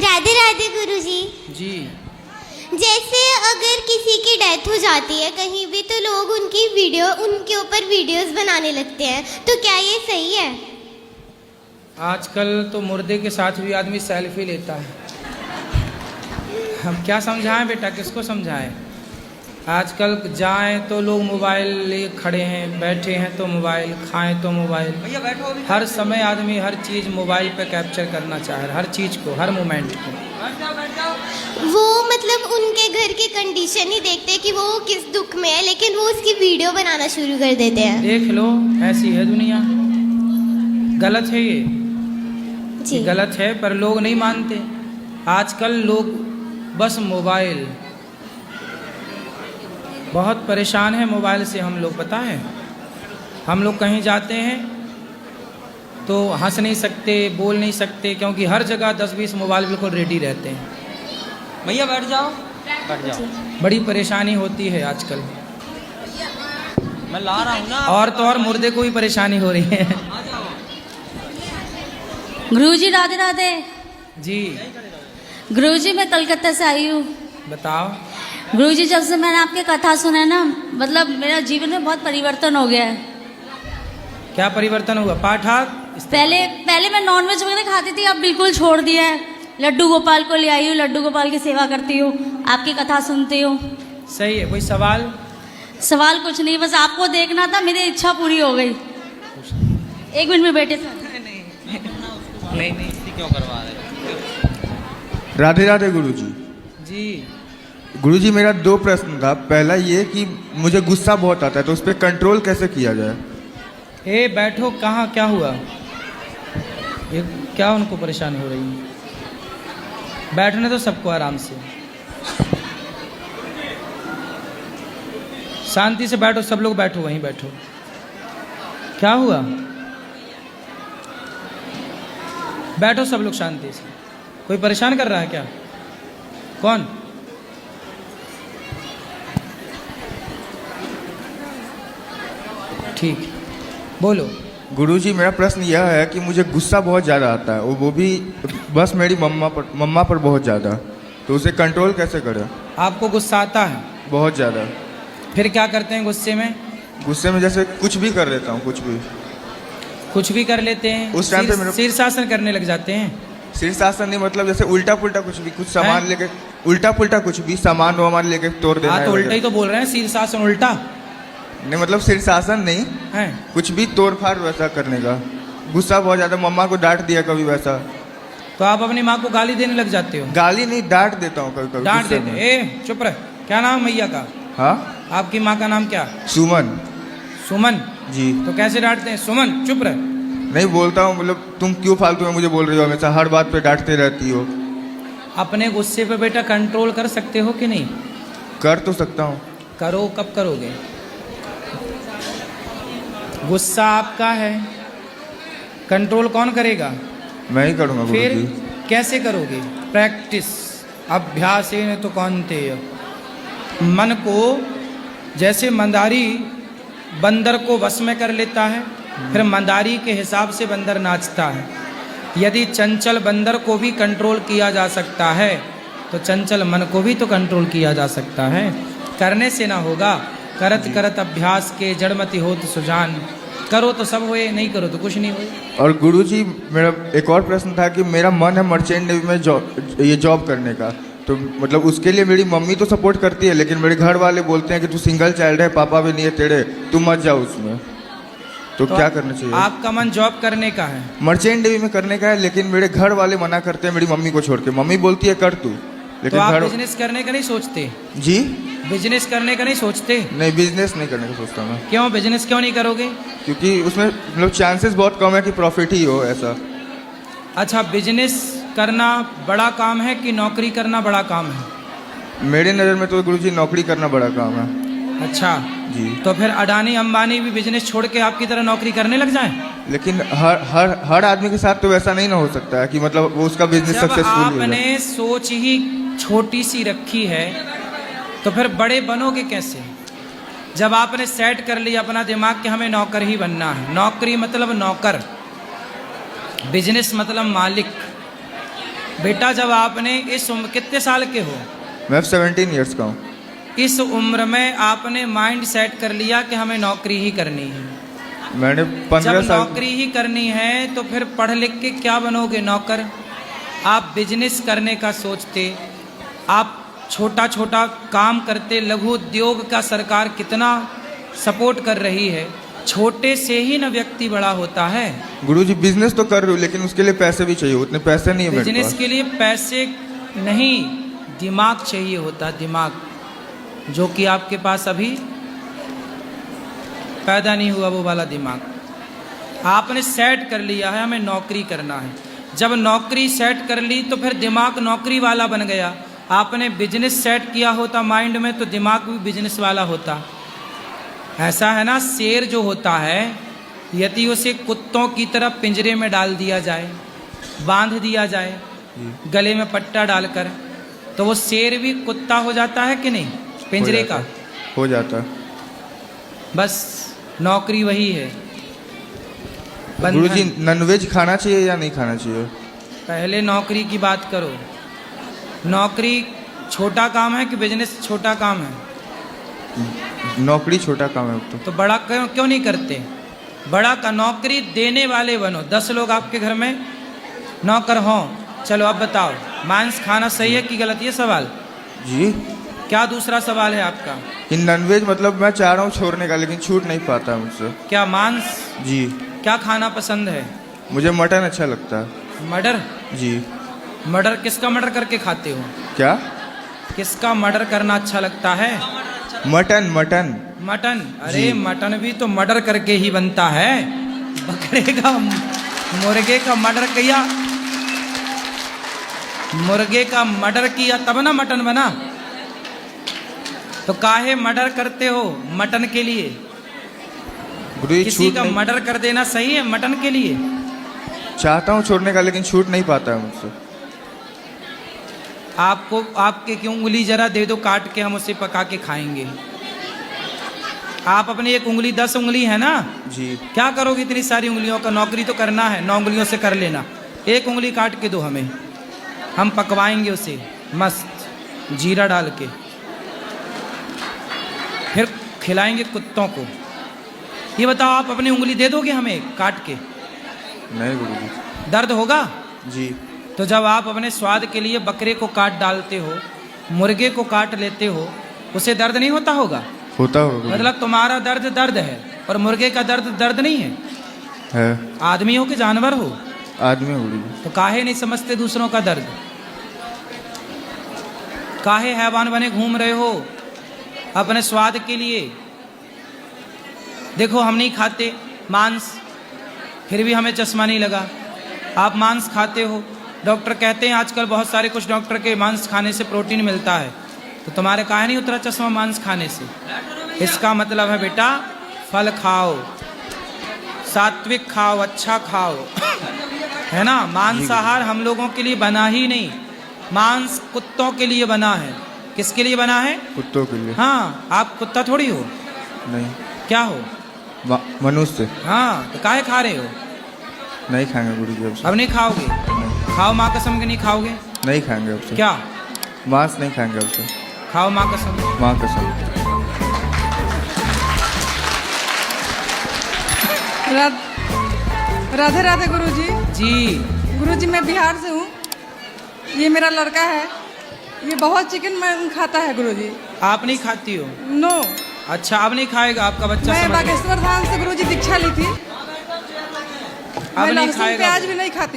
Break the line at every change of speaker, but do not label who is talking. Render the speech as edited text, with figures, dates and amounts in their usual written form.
राधे राधे गुरुजी।
जी।
जैसे अगर किसी की डेथ हो जाती है कहीं भी तो लोग उनके ऊपर वीडियोस बनाने लगते हैं, तो क्या ये सही है?
आजकल तो मुर्दे के साथ भी आदमी सेल्फी लेता है। हम क्या समझाएं बेटा, किसको समझाएं? आजकल जाएं तो लोग मोबाइल लिए खड़े हैं, बैठे हैं तो मोबाइल, खाएं तो मोबाइल। हर समय आदमी हर चीज़ मोबाइल पे कैप्चर करना चाह रहा है, हर चीज़ को, हर मोमेंट को।
वो मतलब उनके घर की कंडीशन ही देखते कि वो किस दुख में है, लेकिन वो उसकी वीडियो बनाना शुरू कर देते हैं।
देख लो, ऐसी है दुनिया। गलत है ये
जी।
गलत है, पर लोग नहीं मानते। आजकल लोग बस मोबाइल, बहुत परेशान है मोबाइल से हम लोग, पता है। हम लोग कहीं जाते हैं तो हंस नहीं सकते, बोल नहीं सकते, क्योंकि हर जगह 10-20 मोबाइल बिल्कुल रेडी रहते हैं।
भैया बैठ जाओ, बैठ जाओ।
बड़ी परेशानी होती है आजकल।
मैं ला रहा हूँ ना।
और तो और मुर्दे को भी परेशानी हो रही है।
गुरुजी राधे राधे।
जी
गुरुजी मैं कलकत्ता से आई हूँ।
बताओ।
गुरुजी जब से मैंने आपकी कथा सुना है ना, मतलब मेरा जीवन में बहुत परिवर्तन हो गया है।
क्या परिवर्तन हुआ? पाठा
पहले मैं नॉनवेज वगैरह खाती थी, अब बिल्कुल छोड़ दिया है। लड्डू गोपाल को ले आई हूँ, लड्डू गोपाल की सेवा करती हूँ, आपकी कथा सुनती हूँ।
सही है। कोई सवाल?
सवाल कुछ नहीं, बस आपको देखना था, मेरी इच्छा पूरी हो गई। 1 मिनट में बेटे से
नहीं क्यों करवा रहे?
राधे राधे गुरुजी।
जी।
गुरुजी मेरा 2 प्रश्न था। पहला ये कि मुझे गुस्सा बहुत आता है, तो उस पर कंट्रोल कैसे किया जाए?
ए बैठो, कहाँ क्या हुआ? ये क्या उनको परेशानी हो रही है? बैठने तो सबको आराम से, शांति से बैठो। सब लोग बैठो, वहीं बैठो। क्या हुआ? बैठो सब लोग शांति से। कोई परेशान कर रहा है क्या? कौन? ठीक, बोलो।
गुरुजी मेरा प्रश्न यह है कि मुझे गुस्सा बहुत ज़्यादा आता है, वो भी बस मेरी मम्मा पर बहुत ज़्यादा, तो उसे कंट्रोल कैसे करें?
आपको गुस्सा आता है?
बहुत ज़्यादा।
फिर क्या करते हैं गुस्से में?
गुस्से में जैसे कुछ भी कर लेता हूँ, कुछ भी
कर लेते हैं।
उस टाइम पे मेरा
शीर्षासन करने लग जाते हैं।
शीर्षासन नहीं, मतलब जैसे उल्टा पुल्टा कुछ भी, कुछ सामान लेके उल्टा पुल्टा कुछ भी सामान वामान लेके तोड़ देना।
हाँ तो उल्टा ही तो बोल रहे हैं, शीर्षासन उल्टा
नहीं, मतलब शीर्षासन नहीं
है,
कुछ भी तोड़ फाड़ वैसा करने का। गुस्सा बहुत ज़्यादा, मम्मा को डांट दिया कभी वैसा।
तो आप अपनी माँ को गाली देने लग जाते हो?
गाली नहीं, डांट देता हूँ कभी कभी।
डांट देते? ए चुप रह। क्या नाम मैया का?
हाँ,
आपकी माँ का नाम क्या?
सुमन।
सुमन
जी।
तो कैसे डांटते हैं? सुमन चुप रह।
नहीं बोलता हूँ, मतलब तुम क्यों फालतू में मुझे बोल रही हो, हमेशा हर बात पे डांटते रहती हो।
अपने गुस्से पे बेटा कंट्रोल कर सकते हो कि नहीं?
कर तो सकता हूँ।
करो। कब करोगे? गुस्सा आपका है, कंट्रोल कौन करेगा?
मैं ही करूँगा
फिर
गुरुजी।
कैसे करोगे? प्रैक्टिस, अभ्यास न तो कौनते। मन को जैसे मंदारी बंदर को वश में कर लेता है, फिर मंदारी के हिसाब से बंदर नाचता है। यदि चंचल बंदर को भी कंट्रोल किया जा सकता है तो चंचल मन को भी तो कंट्रोल किया जा सकता है। करने से ना होगा, करत करत अभ्यास के जड़मति होत सुजान। करो तो सब होए, नहीं करो तो कुछ नहीं होए।
और गुरुजी मेरा एक और प्रश्न था कि मेरा मन है मर्चेंट नेवी में जॉब करने का, तो मतलब उसके लिए मेरी मम्मी तो सपोर्ट करती है, लेकिन मेरे घर वाले बोलते हैं कि तू सिंगल चाइल्ड है, पापा भी नहीं है तेरे, तू मत जाओ उसमें। तो क्या करना चाहिए?
आपका मन जॉब करने का है?
मर्चेंट नेवी में करने का है, लेकिन मेरे घर वाले मना करते हैं मेरी मम्मी को छोड़ के। मम्मी बोलती है कर तू, लेकिन
तो आप
घर।
बिजनेस करने का नहीं सोचते?
जी
बिजनेस करने का नहीं सोचते?
नहीं, बिजनेस नहीं करने का सोचता मैं।
क्यों बिजनेस क्यों नहीं करोगे?
क्योंकि उसमें मतलब चांसेस बहुत कम है कि प्रॉफिट ही हो ऐसा।
अच्छा, बिजनेस करना बड़ा काम है कि नौकरी करना बड़ा काम है?
मेरे नज़र में तो गुरुजी नौकरी करना बड़ा काम है।
अच्छा
जी।
तो फिर अडानी अंबानी भी बिजनेस छोड़ के आपकी तरह नौकरी करने लग जाएं?
लेकिन हर आदमी के साथ तो वैसा नहीं ना हो सकता है कि मतलब वो उसका बिजनेस
जब
सक्सेसफुल।
आपने सोच ही छोटी सी रखी है तो फिर बड़े बनोगे कैसे? जब आपने सेट कर लिया अपना दिमाग कि हमें नौकर ही बनना है, नौकरी मतलब नौकर, बिजनेस मतलब मालिक, बेटा जब आपने इस उम्र, कितने साल के हो?
मैं 17 ईयर्स का हूँ।
इस उम्र में आपने माइंड सेट कर लिया कि हमें नौकरी ही करनी है।
मैंने
जब
15 साल
नौकरी ही करनी है तो फिर पढ़ लिख के क्या बनोगे? नौकर। आप बिजनेस करने का सोचते, आप छोटा छोटा काम करते, लघु उद्योग का सरकार कितना सपोर्ट कर रही है। छोटे से ही ना व्यक्ति बड़ा होता है।
गुरुजी बिजनेस तो कर रहे हो, लेकिन उसके लिए पैसे भी चाहिए, उतने पैसे नहीं है मेरे
बिजनेस
पास।
के लिए पैसे नहीं, दिमाग चाहिए होता, दिमाग, जो कि आपके पास अभी पैदा नहीं हुआ, वो वाला दिमाग। आपने सेट कर लिया है हमें नौकरी करना है। जब नौकरी सेट कर ली तो फिर दिमाग नौकरी वाला बन गया। आपने बिजनेस सेट किया होता माइंड में तो दिमाग भी बिजनेस वाला होता। ऐसा है ना, शेर जो होता है यदि उसे कुत्तों की तरह पिंजरे में डाल दिया जाए, बांध दिया जाए गले में पट्टा डालकर, तो वो शेर भी कुत्ता हो जाता है कि नहीं? पिंजरे का
हो जाता।
बस नौकरी वही है।
गुरुजी
बंधन।
नॉनवेज खाना चाहिए या नहीं खाना चाहिए?
पहले नौकरी की बात करो। नौकरी छोटा काम है कि बिजनेस छोटा काम है?
नौकरी छोटा काम है
तो बड़ा क्यों नहीं करते? बड़ा का नौकरी देने वाले बनो। 10 लोग आपके घर में नौकर हों, चलो अब बताओ मांस खाना सही है कि गलत? ये सवाल
जी।
क्या दूसरा सवाल है आपका?
इन नॉनवेज मतलब मैं चाह रहा हूँ छोड़ने का, लेकिन छूट नहीं पाता मुझसे।
क्या मांस?
जी।
क्या खाना पसंद है?
मुझे मटन अच्छा लगता है।
मर्डर?
जी।
मर्डर किसका मर्डर करके खाते हो?
क्या?
किसका मर्डर करना अच्छा लगता है?
Mutton mutton
mutton? अरे
जी।
मटन भी तो मर्डर करके ही बनता है। बकरे का, मुर्गे का मर्डर किया, मुर्गे का मर्डर किया तब ना मटन बना। तो काहे मर्डर करते हो? मटन के लिए।
गुरुजी
किसी
छूट
का
नहीं,
मर्डर कर देना सही है मटन के लिए?
चाहता हूँ छोड़ने का, लेकिन छूट नहीं पाता है मुझसे।
आपको आपके की उंगली जरा दे दो काट के, हम उसे पका के खाएंगे। आप अपनी एक उंगली, 10 उंगली है ना?
जी।
क्या करोगे इतनी सारी उंगलियों का? नौकरी तो करना है, 9 उंगलियों से कर लेना। एक उंगली काट के दो हमें, हम पकवाएंगे उसे मस्त जीरा डाल के, फिर खिलाएंगे कुत्तों को। ये बताओ आप अपनी उंगली दे दोगे हमें काट के?
नहीं गुरुजी।
दर्द होगा?
जी।
तो जब आप अपने स्वाद के लिए बकरे को काट डालते हो, मुर्गे को काट लेते हो, उसे दर्द नहीं होता होगा?
होता होगा।
मतलब तुम्हारा दर्द दर्द है और मुर्गे का दर्द दर्द नहीं है।
है।
आदमी हो कि जानवर हो?
आदमी है गुरुजी।
तो काहे नहीं समझते दूसरों का दर्द? काहे हैवान बने घूम रहे हो अपने स्वाद के लिए? देखो हम नहीं खाते मांस, फिर भी हमें चश्मा नहीं लगा। आप मांस खाते हो, डॉक्टर कहते हैं आजकल बहुत सारे कुछ डॉक्टर के मांस खाने से प्रोटीन मिलता है, तो तुम्हारे काहे नहीं उतरा चश्मा मांस खाने से? इसका मतलब है बेटा फल खाओ, सात्विक खाओ, अच्छा खाओ, है ना? मांसाहार हम लोगों के लिए बना ही नहीं, मांस कुत्तों के लिए बना है। किसके लिए बना है?
कुत्तों के लिए।
हाँ, आप कुत्ता थोड़ी हो।
नहीं।
क्या हो?
मनुष्य।
हाँ, तो काहे खा रहे हो?
नहीं खाएंगे गुरुजी अब से।
अब नहीं खाओगे? खाओ माँ कसम के नहीं खाओगे?
नहीं खाएंगे अब से।
क्या?
मांस नहीं खाएंगे अब से।
खाओ माँ कसम।
माँ कसम।
राधे राधे गुरुजी।
जी।
गुरुजी मैं बिहार से हूँ, ये मेरा लड़का है, ये बहुत चिकन खाता है गुरुजी।
आप नहीं खाती हो?
नो।
अच्छा, अब नहीं खाएगा आपका बच्चा?
मैं
समझ गया।
बागेश्वर धाम से गुरुजी दीक्षा ली थी।
अब
मैं
नहीं
लहसुन
खाएगा
प्याज
वो।
भी नहीं खाती।